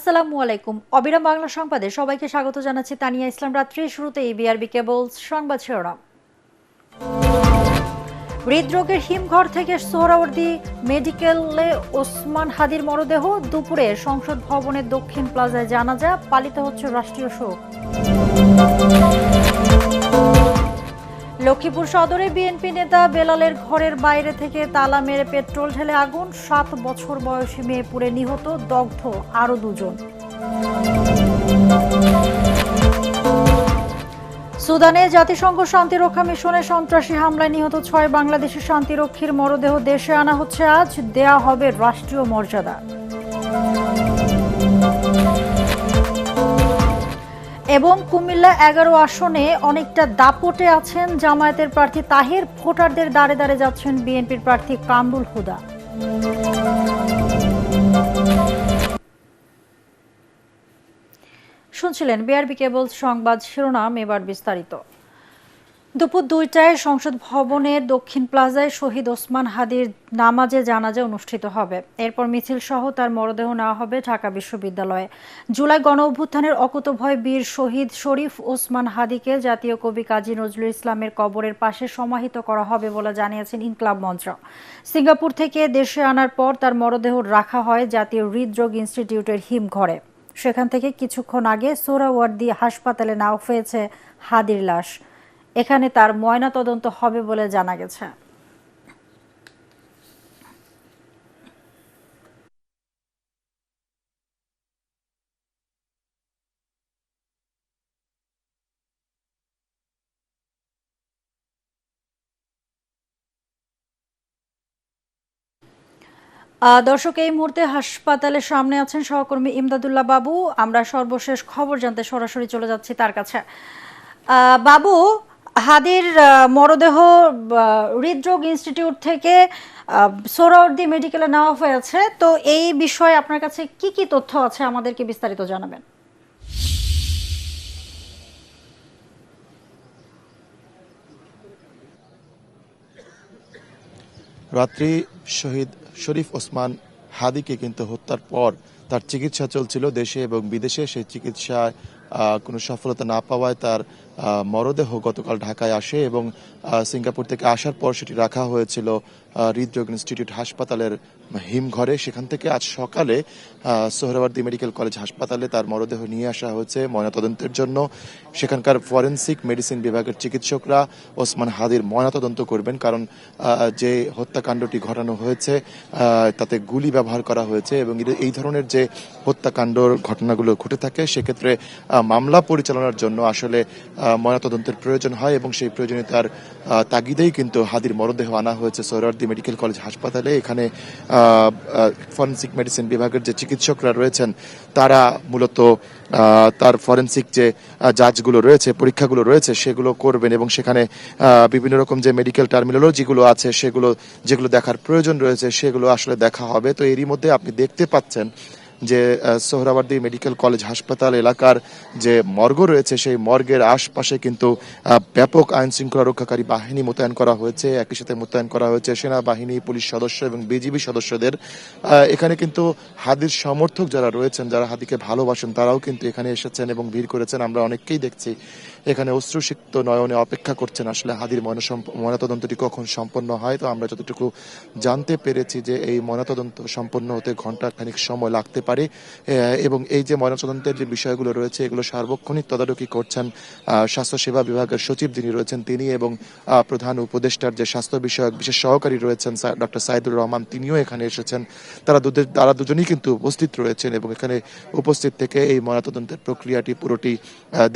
আসসালামু আলাইকুম। অবিরাম বাংলা সংবাদে সবাইকে স্বাগত জানাচ্ছি তানিয়া ইসলাম। রাত্রির শুরুতেই বিআরবি কেবলস সংবাদ শিরোনাম। হৃদরোগের হিমঘর থেকে সোহরাওয়ার্দী মেডিকেলে ওসমান হাদির মরদেহ। দুপুরে সংসদ ভবনের দক্ষিণ প্লাজায় জানাজা, পালিত হচ্ছে রাষ্ট্রীয় শোক। লক্ষ্মীপুর সদরে বিএনপি নেতা বেলালের ঘরের বাইরে থেকে তালা মেরে পেট্রোল ঢেলে আগুন। 7 বছর বয়সী মেয়ে পুড়ে নিহত, দগ্ধ আরো দুজন। সুদানে জাতিসংঘ শান্তিরক্ষা মিশনে সন্ত্রাসী হামলায় নিহত 6 বাংলাদেশি শান্তিরক্ষীর মরদেহ দেশে আনা হচ্ছে আজ, দেয়া হবে রাষ্ট্রীয় মর্যাদা। এবং কুমিল্লা 11 আসনে অনেকটা দাপটে আছেন জামায়াতের প্রার্থী তাহের, ভোটারদের দাঁড়ে দাঁড়ে যাচ্ছেন বিএনপির প্রার্থী কামরুল হুদা। শুনছিলেন বিআরবি কেবলস সংবাদ শিরোনাম, এবার বিস্তারিত। দুপুর 2টায় সংসদ ভবনের দক্ষিণ প্লাজায় শহীদ ওসমান হাদির নামাজে জানাজা অনুষ্ঠিত হবে। এরপর মিছিল সহ তার মরদেহ নেওয়া হবে ঢাকা বিশ্ববিদ্যালয়ে। জুলাই গণ অভ্যুত্থানের অকুতোভয় বীর শহীদ শরীফ ওসমান হাদিকে জাতীয় কবি কাজী নজরুল ইসলামের কবরের পাশে সমাহিত করা হবে বলে জানিয়েছেন ইনকলাব মঞ্চ। সিঙ্গাপুর থেকে দেশে আনার পর তার মরদেহ রাখা হয় জাতীয় হৃদরোগ ইনস্টিটিউটের হিমঘরে। সেখান থেকে কিছুক্ষণ আগে সোহরাওয়ার্দী হাসপাতালে নেওয়া হয়েছে হাদির লাশ। এখানে তার ময়নাতদন্ত হবে বলে জানা গেছে। দর্শক, এই মুহূর্তে হাসপাতালের সামনে আছেন সহকর্মী ইমদাদুল্লাহ বাবু। আমরা সর্বশেষ খবর জানতে সরাসরি চলে যাচ্ছি তার কাছে। বাবু, হাদির মরদেহ হৃদরোগ ইনস্টিটিউট থেকে সোহরাওয়ার্দী মেডিকেলে নেওয়া হয়েছে, তো এই বিষয়ে আপনার কাছে কি কি তথ্য আছে আমাদেরকে বিস্তারিত জানাবেন। রাত্রি শহীদ শরীফ ওসমান হাদিকে কিন্তু হত্যার পর তার চিকিৎসা চলছিল দেশে এবং বিদেশে। সেই চিকিৎসায় কোনো সফলতা না পাওয়ায় তার মরদেহ গতকাল ঢাকায় আসে এবং সিঙ্গাপুর থেকে আসার পর সেটি রাখা হয়েছিল হৃদরোগ ইনস্টিটিউট হাসপাতালের হিমঘরে। সেখান থেকে আজ সকালে সোহরাওয়ার্দী মেডিকেল কলেজ হাসপাতালে তার মরদেহ নিয়ে আসা হয়েছে ময়নাতদন্তের জন্য। সেখানকার ফরেনসিক মেডিসিন বিভাগের চিকিৎসকরা ওসমান হাদির ময়নাতদন্ত করবেন, কারণ যে হত্যাকাণ্ডটি ঘটানো হয়েছে তাতে গুলি ব্যবহার করা হয়েছে এবং এই ধরনের যে হত্যাকাণ্ডর ঘটনাগুলো ঘটে থাকে সেক্ষেত্রে মামলা পরিচালনার জন্য আসলে ময়নাতদন্তের প্রয়োজন হয় এবং সেই প্রয়োজনীয়তার তাগিদেই কিন্তু হাদির মরদেহ আনা হয়েছে সোহরাওয়ার্দী মেডিকেল কলেজ হাসপাতালে। এখানে ফরেনসিক মেডিসিন বিভাগের যে চিকিৎসকরা রয়েছেন তারা মূলত তার ফরেনসিক যে জাজগুলো রয়েছে, পরীক্ষাগুলো রয়েছে সেগুলো করবেন এবং সেখানে বিভিন্ন রকম যে মেডিকেল টার্মিনোলজিগুলো আছে সেগুলো যেগুলো দেখার প্রয়োজন রয়েছে সেগুলো আসলে দেখা হবে। তো এরই মধ্যে আপনি দেখতে পাচ্ছেন যে সোহরাওয়ার্দী মেডিকেল কলেজ হাসপাতাল এলাকার যে মর্গ রয়েছে সেই মর্গের আশপাশে কিন্তু ব্যাপক আইন শৃঙ্খলা রক্ষাকারী বাহিনী মোতায়েন করা হয়েছে। একই সাথে মোতায়েন করা হয়েছে সেনাবাহিনী, পুলিশ সদস্য এবং বিজিবি সদস্যদের। এখানে কিন্তু হাদির সমর্থক যারা রয়েছেন, যারা হাদিকে ভালোবাসেন, তারাও কিন্তু এখানে এসেছেন এবং ভিড় করেছেন। আমরা অনেককেই দেখছি এখানে অশ্রুসিক্ত নয়নে অপেক্ষা করছেন আসলে হাদির ময়নাতদন্তটি কখন সম্পন্ন হয়। তো আমরা যতটুকু জানতে পেরেছি যে এই ময়নাতদন্ত সম্পন্ন হতে ঘন্টা খানিক সময় লাগতে পারে এবং এই যে ময়নাতদন্তের যে বিষয়গুলো রয়েছে এগুলো সার্বক্ষণিক তদারকি করছেন স্বাস্থ্যসেবা বিভাগের সচিব যিনি রয়েছেন তিনি এবং প্রধান উপদেষ্টার যে স্বাস্থ্য বিষয়ক বিশেষ সহকারী রয়েছেন ডক্টর সাইদুর রহমান, তিনিও এখানে এসেছেন। তারা দুজনেই কিন্তু উপস্থিত রয়েছেন এবং এখানে উপস্থিত থেকে এই ময়নাতদন্তের প্রক্রিয়াটি পুরোটি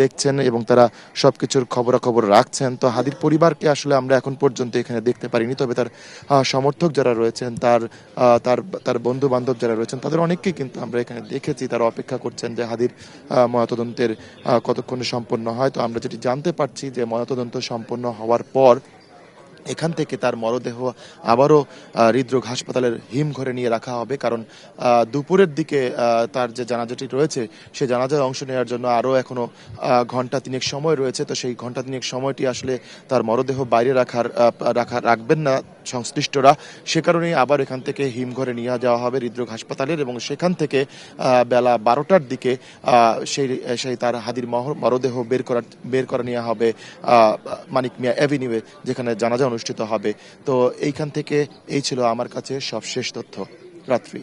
দেখছেন এবং তারা সবকিছুর খবরাখবর রাখছেন। তো হাদির পরিবারকে আসলে আমরা এখন পর্যন্ত এখানে দেখতে পারিনি, তবে তার সমর্থক যারা রয়েছেন, তার বন্ধু বান্ধব যারা রয়েছেন, তাদের অনেককেই কিন্তু আমরা এখানে দেখেছি। তারা অপেক্ষা করছেন যে হাদির ময়নাতদন্তের কতক্ষণে সম্পন্ন হয়। তো আমরা যেটি জানতে পারছি যে ময়নাতদন্ত সম্পন্ন হওয়ার পর এখান থেকে তার মরদেহ আবারও হৃদরোগ হাসপাতালের হিমঘরে নিয়ে রাখা হবে, কারণ দুপুরের দিকে তার যে জানাজাটি রয়েছে সেই জানাজায় অংশ নেওয়ার জন্য আরও এখনো ঘন্টা তিনেক সময় রয়েছে। তো সেই ঘন্টা তিনেক সময়টি আসলে তার মরদেহ বাইরে রাখবেন না সংশ্লিষ্টরা, সে কারণেই আবার এখান থেকে হিমঘরে নিয়ে যাওয়া হবে হৃদরোগ হাসপাতালের, এবং সেখান থেকে বেলা 12টার দিকে সেই তার হাদির মরদেহ বের করে নেওয়া হবে মানিক মিয়া অ্যাভিনিউয়ে, যেখানে জানাজা অনুষ্ঠিত হবে। তো এইখান থেকে এই ছিল আমার কাছে সবশেষ তথ্য। রাত্রি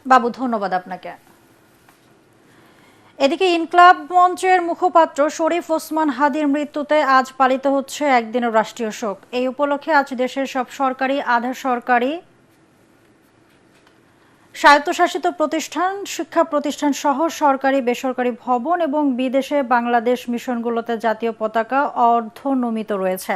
বাবু, ধন্যবাদ আপনাকে। এদিকে ইনকলাব মঞ্চের মুখপাত্র শরীফ ওসমান হাদির মৃত্যুতে আজ পালিত হচ্ছে একদিনের রাষ্ট্রীয় শোক। এই উপলক্ষে আজ দেশের সব সরকারি, আধা সরকারি, স্বায়ত্তশাসিত প্রতিষ্ঠান, শিক্ষা প্রতিষ্ঠান সহ সরকারি, বেসরকারি ভবন এবং বিদেশে বাংলাদেশ মিশনগুলোতে জাতীয় পতাকা অর্ধনমিত রয়েছে।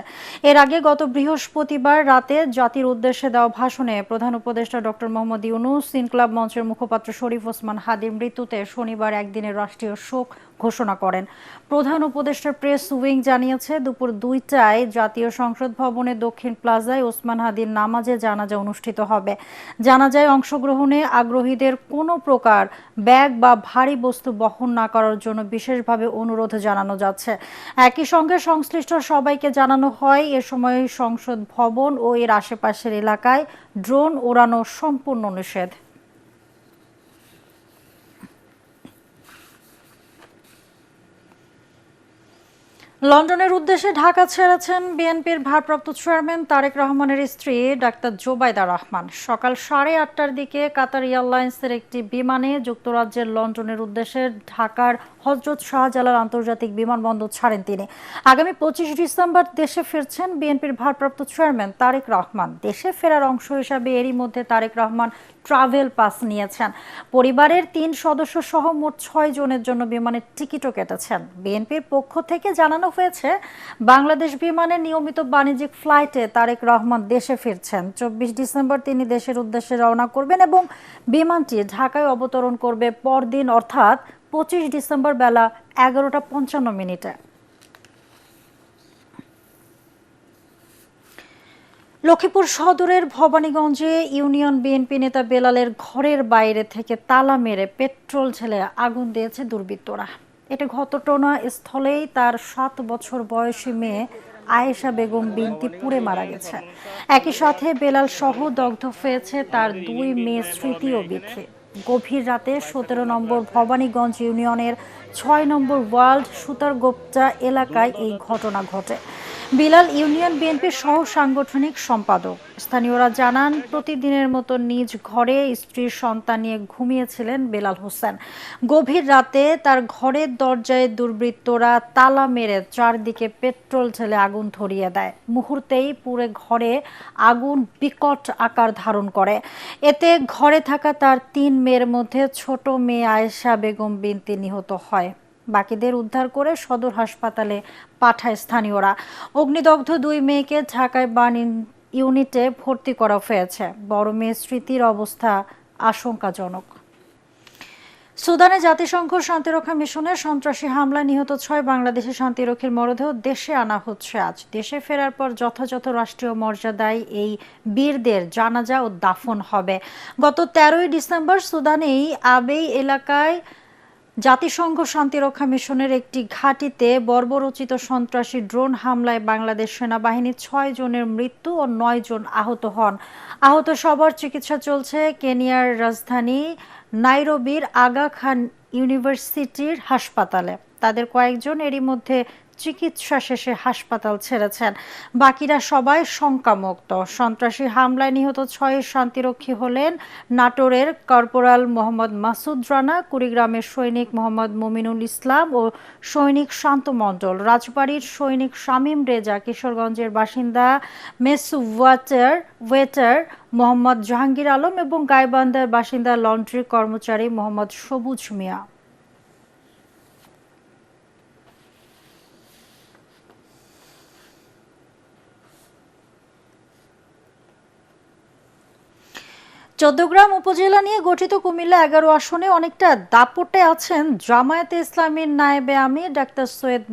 এর আগে গত বৃহস্পতিবার রাতে জাতির উদ্দেশ্যে দেওয়া ভাষণে প্রধান উপদেষ্টা ডক্টর মোহাম্মদ ইউনূস ইনকলাব মঞ্চের মুখপাত্র শরীফ ওসমান হাদির মৃত্যুতে শনিবার একদিনের রাষ্ট্রীয় শোক ঘোষণা করেন। প্রধান উপদেষ্টার প্রেস উইং জানিয়েছে, দুপুর 2টায় জাতীয় সংসদ ভবনের দক্ষিণ প্লাজায় ওসমান হাদির নামাজে জানাজা অনুষ্ঠিত হবে। জানাজায় অংশগ্রহণে আগ্রহীদের কোনো প্রকার ব্যাগ বা ভারী বস্তু বহন না করার জন্য বিশেষভাবে অনুরোধ জানানো যাচ্ছে। একই সঙ্গে সংশ্লিষ্ট সবাইকে জানানো হয়, এ সময় সংসদ ভবন ও এর আশেপাশের এলাকায় ড্রোন ওড়ানো সম্পূর্ণ নিষেধ। লন্ডনের উদ্দেশ্যে ঢাকা ছেড়েছেন বিএনপির ভারপ্রাপ্ত চেয়ারম্যান তারেক রহমানের স্ত্রী ডাক্তার জোবাইদা রহমান। সকাল 8:30টার দিকে কাতার এয়ারলাইন্সের একটি বিমানে যুক্তরাজ্যের লন্ডনের উদ্দেশ্যে ঢাকার হযরত শাহজালাল আন্তর্জাতিক বিমানবন্দর ছাড়েন তিনি। আগামী 25 ডিসেম্বর দেশে ফিরছেন বিএনপির ভারপ্রাপ্ত চেয়ারম্যান তারেক রহমান। দেশে ফেরার অংশ হিসাবে এরই মধ্যে তারেক রহমান ট্রাভেল পাস নিয়েছেন। পরিবারের 3 সদস্য সহ মোট 6 জনের জন্য বিমানের টিকিটও কেটেছেন। বিএনপির পক্ষ থেকে জানানো হয়েছে, বাংলাদেশ বিমানের নিয়মিত বাণিজ্যিক ফ্লাইটে তারেক রহমান দেশে ফিরছেন। 24 ডিসেম্বর তিনি দেশের উদ্দেশ্যে রওনা করবেন এবং বিমানটি ঢাকায় অবতরণ করবে পরদিন অর্থাৎ 25 ডিসেম্বর বেলা 11:55। লক্ষ্মীপুর সদরের ভবানীগঞ্জে ইউনিয়ন বিএনপি নেতা বেলালের ঘরের বাইরে থেকে তালা মেরে পেট্রোল ঢেলে আগুন দিয়েছে দুর্বৃত্তরা। এটা ঘটনাস্থলেই তার 7 বছর বয়সী মেয়ে আয়েশা বেগম বিনতি পুড়ে মারা গেছে। একই সাথে বেলাল সহ দগ্ধ হয়েছে তার 2 মেয়ে স্মৃতি ও বিথি। গভীর রাতে 17 নম্বর ভবানীগঞ্জ ইউনিয়নের 6 নম্বর ওয়ার্ল্ড সুতারগোপ্তা এলাকায় এই ঘটনা ঘটে। বিলাল ইউনিয়ন বিএনপির সহ সাংগঠনিক সম্পাদক। স্থানীয়রা জানান, প্রতিদিনের মতো নিজ ঘরে স্ত্রীর সন্তান নিয়ে ঘুমিয়েছিলেন বেলাল হোসেন। গভীর রাতে তার ঘরের দরজায় দুর্বৃত্তরা তালা মেরে চারদিকে পেট্রোল ঢেলে আগুন ধরিয়ে দেয়। মুহূর্তেই পুরো ঘরে আগুন বিকট আকার ধারণ করে। এতে ঘরে থাকা তার 3 মেয়ের মধ্যে ছোট মেয়ে আয়েশা বেগম বিনতি নিহত হয়। বাকিদের উদ্ধার করে সদর হাসপাতালে পাঠায় স্থানীয়রা। অগ্নিদগ্ধ 2 মেয়েকে ঢাকায় বার্ন ইউনিটে ভর্তি করা হয়েছে। বড় মেয়ে স্মৃতির অবস্থা আশঙ্কাজনক। সুদানে জাতিসংঘ শান্তিরক্ষা মিশনের সন্ত্রাসী হামলায় নিহত 6 বাংলাদেশি শান্তিরক্ষীর মরদেহ দেশে আনা হচ্ছে আজ। দেশে ফেরার পর যথাযথ রাষ্ট্রীয় মর্যাদায় এই বীরদের জানাজা ও দাফন হবে। গত 13 ডিসেম্বর সুদানেই আবেই এলাকায় জাতিসংঘ শান্তিরক্ষা মিশনের একটি ঘাঁটিতে বর্বরোচিত সন্ত্রাসী ড্রোন হামলায় বাংলাদেশ সেনাবাহিনীর 6 জনের মৃত্যু ও 9 জন আহত হন। আহত সবার চিকিৎসা চলছে কেনিয়ার রাজধানী নাইরোবির আগা খান ইউনিভার্সিটির হাসপাতালে। তাদের কয়েকজন এরই মধ্যে চিকিৎসা শেষে হাসপাতাল ছেড়েছেন। বাকিরা সবাই শঙ্কামুক্ত। সন্ত্রাসী হামলায় নিহত 6 শান্তিরক্ষী হলেন নাটোরের কর্পোরাল মোহাম্মদ মাসুদ রানা, কুড়িগ্রামের সৈনিক মোহাম্মদ মুমিনুল ইসলাম ও সৈনিক শান্ত মণ্ডল, রাজবাড়ীর সৈনিক শামীম রেজা, কিশোরগঞ্জের বাসিন্দা মেসু ওয়েটার মোহাম্মদ জাহাঙ্গীর আলম এবং গাইবান্ধার বাসিন্দা লন্ড্রি কর্মচারী মোহাম্মদ সবুজ মিয়া। চৌদ্দগ্রাম উপজেলা নিয়ে গঠিত কুমিল্লা 11 আসনে অনেকটা দাপটে আছেন জামায়াতে ইসলামীর নায়েবে আমির ডাক্তার সৈয়দ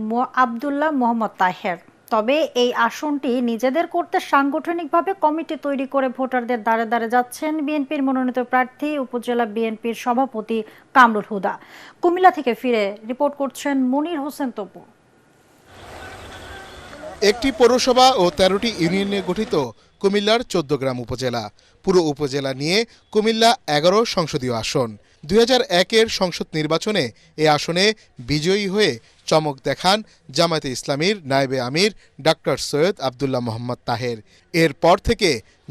আব্দুল্লাহ মোহাম্মদ তাহের। তবে এই আসনটি নিজেদের করতে সাংগঠনিকভাবে কমিটি তৈরি করে ভোটারদের দ্বারে দ্বারে যাচ্ছেন বিএনপির মনোনীত প্রার্থী উপজেলা বিএনপির সভাপতি কামরুল হুদা। কুমিল্লা থেকে ফিরে রিপোর্ট করছেন মনির হোসেন তপু। একটি পৌরসভা ও ১৩টি ইউনিয়ন নিয়ে গঠিত কুমিল্লার ১৪ গ্রাম উপজেলা। পুরো উপজেলা নিয়ে কুমিল্লা ১১ সংসদীয় আসন। ২০০১-এর সংসদ নির্বাচনে এ আসনে বিজয়ী হয়ে চমক দেখান জামায়াতে ইসলামীর নায়েবে আমির ডাক্তার সৈয়দ আবদুল্লাহ মোহাম্মদ তাহের। এরপর থেকে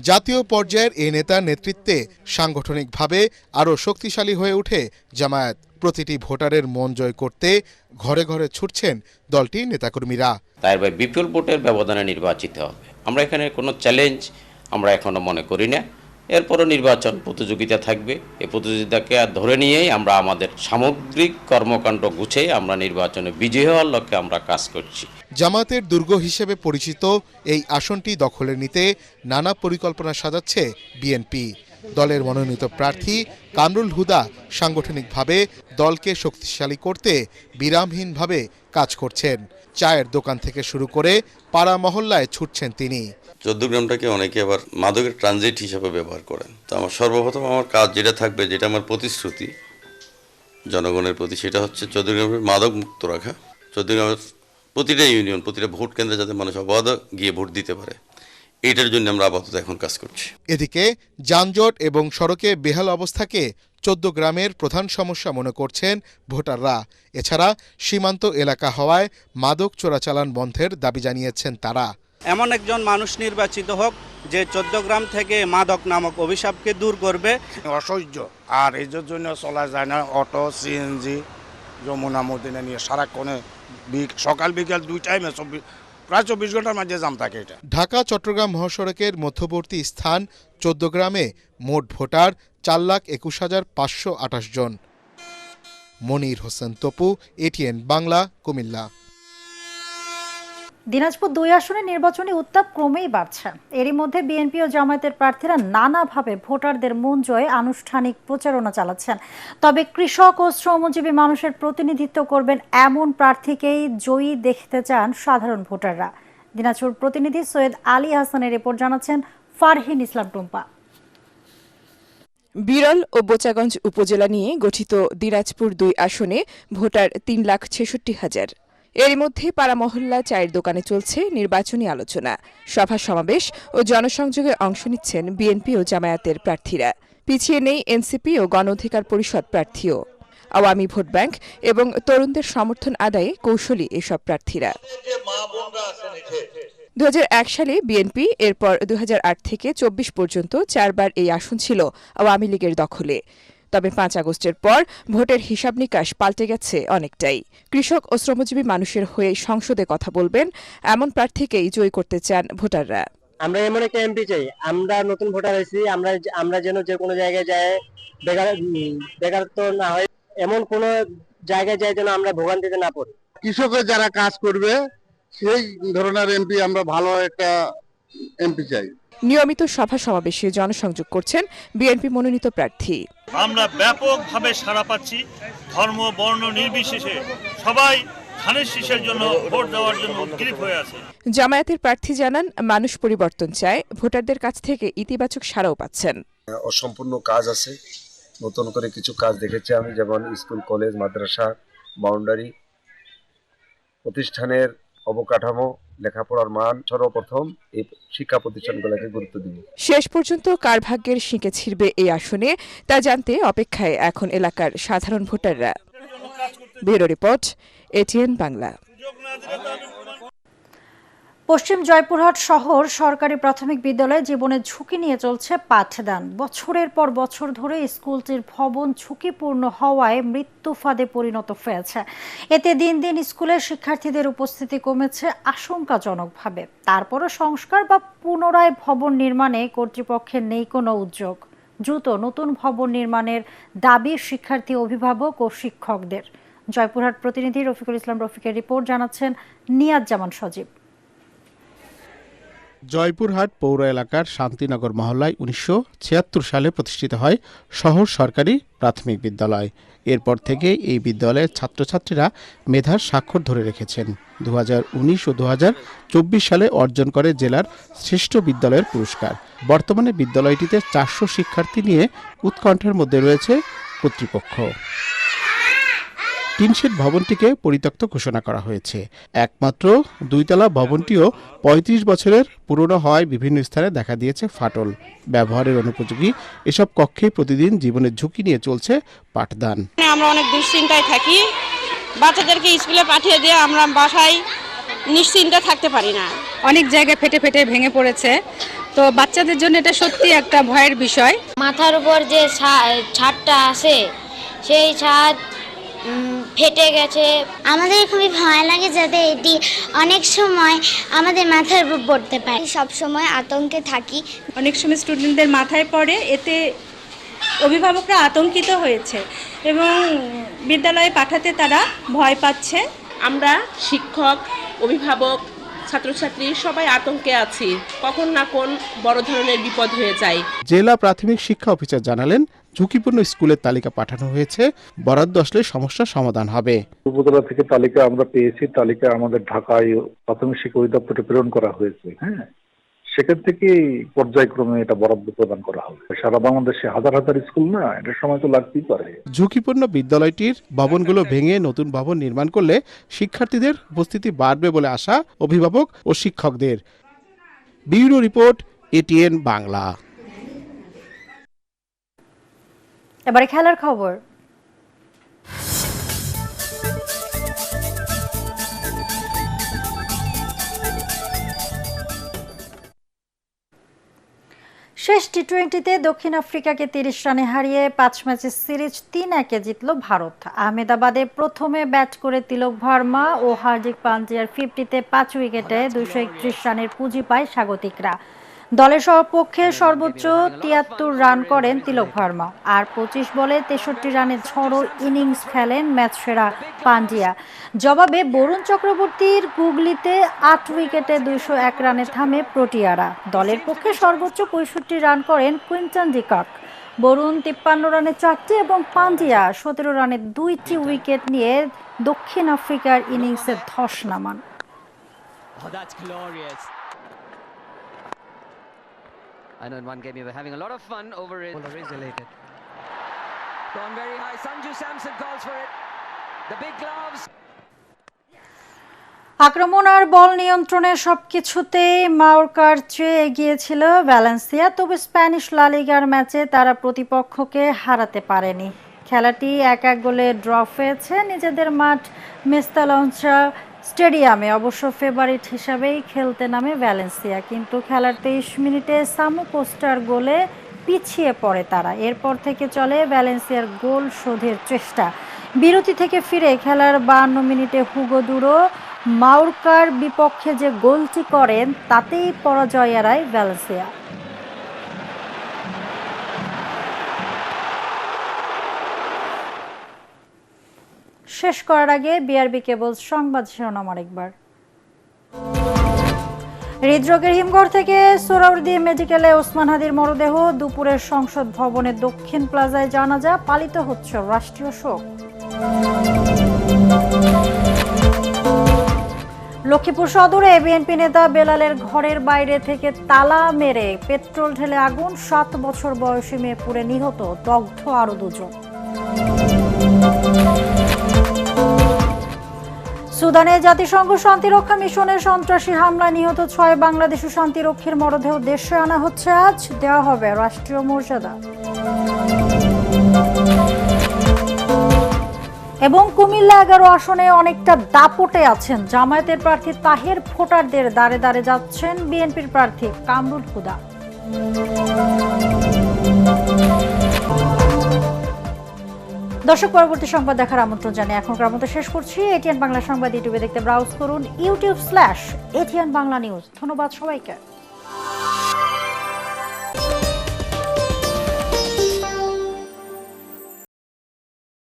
জাতীয় পর্যায়ের এই নেতার নেতৃত্বে সাংগঠনিকভাবে আরও শক্তিশালী হয়ে ওঠে জামায়াত। প্রতিটি ভোটারের মন জয় করতে ঘরে ঘরে ছুটছেন দলটির নেতাকর্মীরা। তাই বিপুল ভোটের ব্যবধানে নির্বাচিত হবে। আমরা এখানে কোনো চ্যালেঞ্জ আমরা এখনো মনে করি না। এরপরও নির্বাচন প্রতিযোগিতা থাকবে। এই প্রতিযোগিতাকে ধরে নিয়েই আমরা আমাদের সামগ্রিক কর্মকাণ্ড গুছিয়ে আমরা নির্বাচনে বিজয়ী হওয়ার লক্ষ্যে আমরা কাজ করছি। জামাতের দুর্গ হিসেবে পরিচিত এই আসনটি দখলে নিতে নানা পরিকল্পনা সাজাচ্ছে বিএনপি। দলের মনোনীত প্রার্থী কামরুল হুদা সাংগঠনিকভাবে দলকে শক্তিশালী করতে বিরামহীনভাবে কাজ করছেন। চায়ের দোকান থেকে শুরু করে পাড়া মহল্লায় ছুটছেন তিনি। ১৪ গ্রামটাকে অনেকে আবার মাদকের ট্রানজিট হিসাবে ব্যবহার করেন। তো আমার সর্বপ্রথম আমার কাজ যেটা থাকবে, যেটা আমার প্রতিশ্রুতি জনগণের প্রতি, সেটা হচ্ছে ১৪ গ্রামের মাদক মুক্ত রাখা। ১৪ গ্রামের প্রতিটা ইউনিয়ন, প্রতিটা ভোট কেন্দ্রে যাতে মানুষ অবাধ গিয়ে ভোট দিতে পারে, এইটার জন্য আমরা আপাতত এখন কাজ করছি। এদিকে যানজট এবং সড়কে বেহাল অবস্থাকে ১৪ গ্রামের প্রধান সমস্যা মনে করছেন ভোটাররা। এছাড়া সীমান্ত এলাকা হওয়ায় মাদক চোরাচালান বন্ধের দাবি জানিয়েছেন তারা। এমন একজন মানুষ নির্বাচিত হোক যে ১৪ গ্রাম থেকে মাদক নামক অভিশাপকে দূর করবে। অসহ্য, আর এই জন্য চলা যায় না। অটো, সিএনজি, যমুনা মদিনা নিয়ে সারাক্ষণে সকাল বিকাল ২ টাইমে প্রায় ২৪ ঘন্টার মাঝে জাম থাকে। এটা ঢাকা চট্টগ্রাম মহাসড়কের মধ্যবর্তী স্থান ১৪ গ্রামে মোট ভোটার ৪,২১,৫২৮ জন। মনির হোসেন তপু, এটিএন বাংলা, কুমিল্লা। দিনাজপুর ২ আসনে নির্বাচনী উত্তাপ ক্রমেই বাড়ছে। এরই মধ্যে বিএনপি ও জামায়াতের প্রার্থীরা নানাভাবে ভোটারদের মন জয়ে আনুষ্ঠানিক প্রচারণা চালাচ্ছেন। তবে কৃষক ও শ্রমজীবী মানুষের প্রতিনিধিত্ব করবেন এমন প্রার্থীকেই জয়ী দেখতে চান সাধারণ ভোটাররা। দিনাজপুর প্রতিনিধি সৈয়দ আলী হাসানের রিপোর্ট জানাচ্ছেন ফারহিন ইসলাম টুম্পা। বিরল ও বোচাগঞ্জ উপজেলা নিয়ে গঠিত দিনাজপুর ২ আসনে ভোটার ৩,৬৬,০০০। এর মধ্যে পাড়া মহল্লা চায়ের দোকানে চলছে নির্বাচনী আলোচনা, সভা সমাবেশ ও জনসংযোগে অংশ নিচ্ছেন বিএনপি ও জামায়াতের প্রার্থীরা। পিছিয়ে নেই এনসিপি ও গণ অধিকার পরিষদ প্রার্থীও। আওয়ামী ভোট ব্যাংক এবং তরুণদের সমর্থন আদায়ে কৌশলী এসব প্রার্থীরা। ২০০১ সালে বিএনপি, এরপর ২০০৮ থেকে ২৪ পর্যন্ত ৪ বার এই আসন ছিল আওয়ামী লীগের দখলে। তবে ৫ আগস্টের পর ভোটের হিসাব নিকাশ পাল্টে গেছে অনেকটাই। কৃষক ও শ্রমজীবী মানুষের হয়ে সংসদে কথা বলবেন এমন প্রার্থীকেই জয়ী করতে চান ভোটাররা। আমরা এমন একটা এমপি চাই, আমরা নতুন ভোটার হয়েছি, আমরা যেন যে কোনো জায়গায় যায় বেকারত্ব না হয়, এমন কোন জায়গায় যায় যেন আমরা ভোগান্তিতে না পড়ি। কৃষকের যারা কাজ করবে সেই ধরনের এমপি আমরা ভালো একটা এমপি চাই। নিয়মিত সভা সমাবেশে জনসংযোগ করছেন বিএনপি মনোনীত প্রার্থী। আমরা ব্যাপকভাবে সাড়া পাচ্ছি। ধর্ম বর্ণ নির্বিশেষে সবাই ধানের শীষের জন্য ভোট দেওয়ার জন্য উদ্গ্রীব হয়ে আছে। জামায়াতের প্রার্থী জানান, মানুষ পরিবর্তন চায়, ভোটারদের কাছ থেকে ইতিবাচক সাড়াও পাচ্ছেন। অসম্পূর্ণ কাজ আছে, নতুন করে কিছু কাজ দেখেছি আমি, যেমন স্কুল, কলেজ, মাদ্রাসা, বাউন্ডারি, প্রতিষ্ঠানের অবকাঠামো, লেখাপড়ার মান, সর্বপ্রথম এই শিক্ষা প্রতিষ্ঠানগুলোকে গুরুত্ব দিব। শেষ পর্যন্ত কার ভাগ্যের শিঁকে ছিড়বে এই আসনে তা জানতে অপেক্ষায় এখন এলাকার সাধারণ ভোটাররা। Bureau report, ATN Bangla. পশ্চিম জয়পুরহাট শহর সরকারি প্রাথমিক বিদ্যালয়ে জীবনের ঝুঁকি নিয়ে চলছে পাঠদান। বছরের পর বছর ধরে স্কুলটির ভবন ঝুঁকিপূর্ণ হওয়ায় মৃত্যু ফাঁদে পরিণত হয়েছে। এতে দিন দিন স্কুলের শিক্ষার্থীদের উপস্থিতি কমেছে আশঙ্কাজনকভাবে। তারপরও সংস্কার বা পুনরায় ভবন নির্মাণে কর্তৃপক্ষের নেই কোনো উদ্যোগ। দ্রুত নতুন ভবন নির্মাণের দাবি শিক্ষার্থী, অভিভাবক ও শিক্ষকদের। জয়পুরহাট প্রতিনিধি রফিকুল ইসলাম রফিকের রিপোর্ট জানাচ্ছেন নিয়াজ জামান সজীব। জয়পুরহাট পৌর এলাকার শান্তিনগর মহল্লায় 1976 সালে প্রতিষ্ঠিত হয় শহর সরকারি প্রাথমিক বিদ্যালয়। এরপর থেকে এই বিদ্যালয়ের ছাত্রছাত্রীরা মেধার স্বাক্ষর ধরে রেখেছেন। 2019 ও 2024 সালে অর্জন করে জেলার শ্রেষ্ঠ বিদ্যালয়ের পুরস্কার। বর্তমানে বিদ্যালয়টিতে 400 শিক্ষার্থী নিয়ে উৎকণ্ঠার মধ্যে রয়েছে কর্তৃপক্ষ। টিনশেড ভবনটিকে পরিত্যক্ত ঘোষণা করা হয়েছে। একমাত্র দুইতলা ভবনটিও 35 বছরের পুরনো হওয়ায় বিভিন্ন স্থানে দেখা দিয়েছে ফাটল। ব্যবহারের অনুপযোগী এসব কক্ষে প্রতিদিন জীবনের ঝুঁকি নিয়ে চলছে পাঠদান। আমরা অনেক দুশ্চিন্তায় থাকি, বাচ্চাদেরকে স্কুলে পাঠিয়ে দিয়ে আমরা বাসায় নিশ্চিন্তে থাকতে পারি না। অনেক জায়গায় ফেটে ফেটে ভেঙে পড়েছে, তো বাচ্চাদের জন্য এটা সত্যি একটা ভয়ের বিষয়। মাথার উপর যে ছাদটা আছে সেই ছাদ ফেটে গেছে। আমাদের খুবই ভয় লাগে যাতে এটি অনেক সময় আমাদের মাথার উপর পড়তে পারে। সব সময় আতঙ্কে থাকি। অনেক সময় স্টুডেন্টদের মাথায় পড়ে, এতে অভিভাবকরা আতঙ্কিত হয়েছে এবং বিদ্যালয়ে পাঠাতে তারা ভয় পাচ্ছে। আমরা শিক্ষক, অভিভাবক, ছাত্রছাত্রী সবাই আতঙ্কে আছি, কখন না কোন বড় ধরনের বিপদ হয়ে যায়। জেলা প্রাথমিক শিক্ষা অফিসার জানালেন, ঝুঁকিপূর্ণ স্কুলের তালিকা পাঠানো হয়েছে, বরাদ্দ আসলে সমস্যার সমাধান হবে। উপজেলা থেকে তালিকা আমরা পেয়েছি, তালিকা আমাদের ঢাকায় প্রাথমিক শিক্ষা অধিদপ্তরে প্রেরণ করা হয়েছে। সেখান থেকে পর্যায়ক্রমে এটা বরাদ্দ প্রদান করা হবে। সারা বাংলাদেশে হাজার হাজার স্কুল না, এটার সময় তো লাগতেই পারে। ঝুঁকিপূর্ণ বিদ্যালয়টির ভবনগুলো ভেঙে নতুন ভবন নির্মাণ করলে শিক্ষার্থীদের উপস্থিতি বাড়বে বলে আশা অভিভাবক ও শিক্ষকদের। Bureau report, ATN Bangla. এবারে খেলার খবর। শেষ টি-20তে দক্ষিণ আফ্রিকাকে 30 রানে হারিয়ে 5 ম্যাচের সিরিজ 3-1 জিতল ভারত। আহমেদাবাদে প্রথমে ব্যাট করে তিলক ভার্মা ও হার্দিক পান্ডিয়ার 50-তে 5 উইকেটে 231 রানের পুঁজি পায় স্বাগতিকরা। দলের সপক্ষে সর্বোচ্চ 73 রান করেন তিলক ভার্মা, আর 25 বলে 63 রানের ঝড়ো ইনিংস খেলেন ম্যাচ সেরা পান্ডিয়া। জবাবে বরুণ চক্রবর্তীর গুগলিতে 8 উইকেটে 201 রানে থামে প্রোটিয়ারা। দলের পক্ষে সর্বোচ্চ 65 রান করেন কুইন্টন ডি কক। বরুণ 53 রানে 4টি এবং পান্ডিয়া 17 রানে 2টি উইকেট নিয়ে দক্ষিণ আফ্রিকার ইনিংসে ধস নামান। I know in one game you were having a lot of fun over it. Is elated. Gone very high. Sanju Samson calls for it. The big gloves. আক্রমণ আর বল নিয়ন্ত্রণে সবকিছুতেই মায়োর্কার চেয়ে এগিয়ে ছিল ভ্যালেন্সিয়া, তবে স্প্যানিশ লা লিগার ম্যাচে তারা প্রতিপক্ষকে হারাতে পারেনি। খেলাটি 1-1 গোলে ড্র হয়েছে নিজেদের মাঠ মেস্তালঞ্চা স্টেডিয়ামে। অবশ্য ফেভারিট হিসাবেই খেলতে নামে ভ্যালেন্সিয়া, কিন্তু খেলার 23 মিনিটে সামু কোস্টার গোলে পিছিয়ে পড়ে তারা। এরপর থেকে চলে ভ্যালেন্সিয়ার গোল শোধের চেষ্টা। বিরতি থেকে ফিরে খেলার 52 মিনিটে হুগো দুরো মায়োর্কার বিপক্ষে যে গোলটি করেন তাতেই পরাজয় এড়ায় ভ্যালেন্সিয়া। শেষ করার আগে বিআরবি কেবলস সংবাদ শিরোনাম আরেকবার। হৃদরোগের হিমঘর থেকে সোহরাওয়ার্দী মেডিকেলে ওসমান হাদির মরদেহ। দুপুরে সংসদ ভবনের দক্ষিণ প্লাজায় জানাজা, পালিত হচ্ছে রাষ্ট্রীয় শোক। লক্ষ্মীপুর সদরে বিএনপি নেতা বেলালের ঘরের বাইরে থেকে তালা মেরে পেট্রোল ঢেলে আগুন, 7 বছর বয়সী মেয়ে পুড়ে নিহত, দগ্ধ আরো 2 জন। সুদানে জাতিসংঘ শান্তিরক্ষা মিশনের সন্ত্রাসী হামলায় নিহত 6 বাংলাদেশি শান্তিরক্ষীর মরদেহ দেশে আনা হচ্ছে আজ, দেওয়া হবে রাষ্ট্রীয় মর্যাদা। এবং কুমিল্লা 11 আসনে অনেকটা দাপটে আছেন জামায়াতের প্রার্থী তাহের, ভোটারদের দাঁড়ে দাঁড়ে যাচ্ছেন বিএনপির প্রার্থী কামরুল হুদা। দর্শক, পরবর্তী সংবাদ দেখার আমন্ত্রণ জানিয়ে এখনকার মতো শেষ করছি। এটিএন বাংলা সংবাদ ইউটিউবে দেখতে ব্রাউজ করুন youtube/ATN বাংলা নিউজ। ধন্যবাদ সবাইকে।